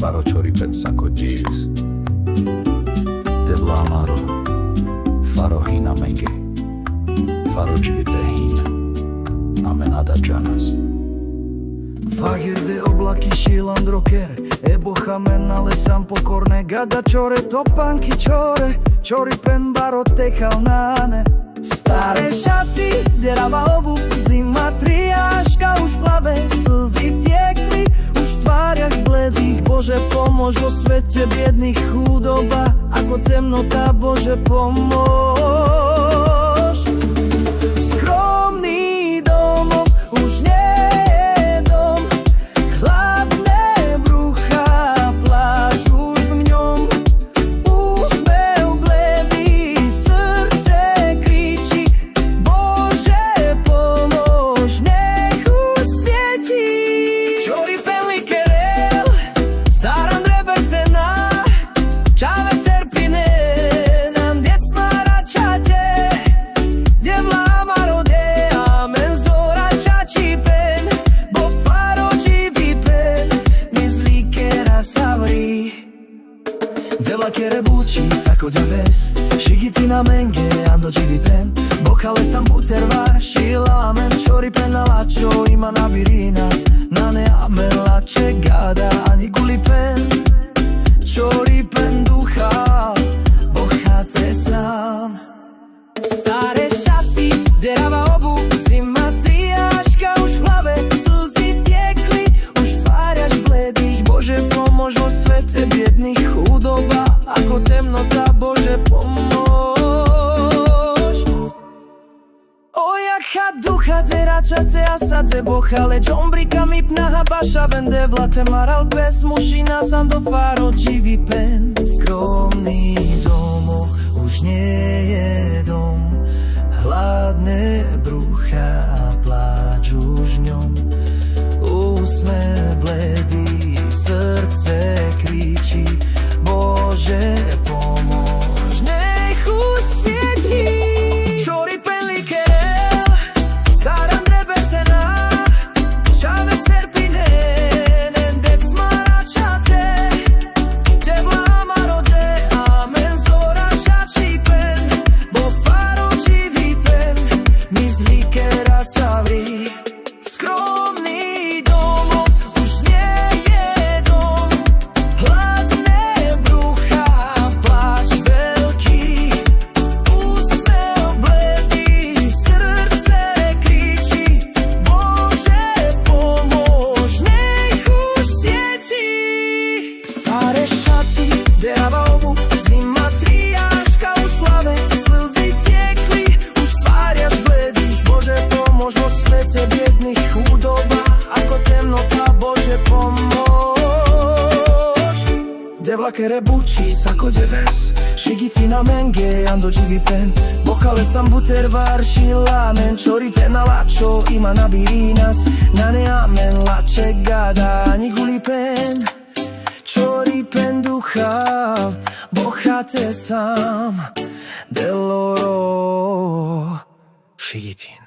Faro ciori pensaco gives Devla amaro Faro hina menge Faro dživipe hina Amenada džanas Fagirde oblaky šilan droker Ebochamen ale sam pokorne Gada čore topanky čore Čori pen barote kalnane Stare šaty, derava obuv Zima trijaška už plave Slzy tiekli už v tváriach bledých Bože pomôž vo svete biedných chudoba Ako temnota Bože pomôž Skromný domov už nie je dom Chladné brucha pláč už v ňom Úsmev bledý srdce kričí Bože pomôž nech usvietí Čori penli kerel Saran drebertena Čave cerpine Nan djec maračate Devla amarode Amen zora čači pen Bo faro čivi pen Mizli kera savri Devla kere buči sako djaves Shigiti na menge ando čivi pen Bokale sam butervar Shila amen čori pen na lačo Ima nabirinas Na ne amen lače gada Ani guli pen Čori pen ducha Bohate sam Stare šaty, derava obuv Zima trijaška už v hlave Slzy tiekli už v tváriach bledých Bože pomôž vo svete biedných chudoba Ako temnota Bože pomôž Ojacha ducha dzeračace a sadze bochale Džombrika mi pnaha baša vende vlate maral pes Mušina sam do faro čivi pen Skromný domov už nie je dom Hladné brucha pláč už v ňom Úsmev bledý srdce kričí Bože pomôž nech usvietí Čori penli kerel Saran drebertena Čave cerpine Nendec maračate Devla amarode Amen zora čači pen Bo faro čivi pen Mizli kera savri Skromný domov už nie je dom Hladné brucha pláč veľký Úsmev bledý srdce kričí Bože pomôž nech usvietí Staré šaty, derava obuv Zima trijaška už v hlave Slzy tiekli už v tváriach bledých Bože pomôž vo svete biedných chudoba Ako temnota Bože pomôž Devla kere buči sako djeves Shigiti na menge ando čivi pen Bokale sam butervar Shila men čori pen na lačo Ima nabirinas Na ne amen lače gada Ani guli pen Čori pen ducha Bohate sam Deloro Shigitin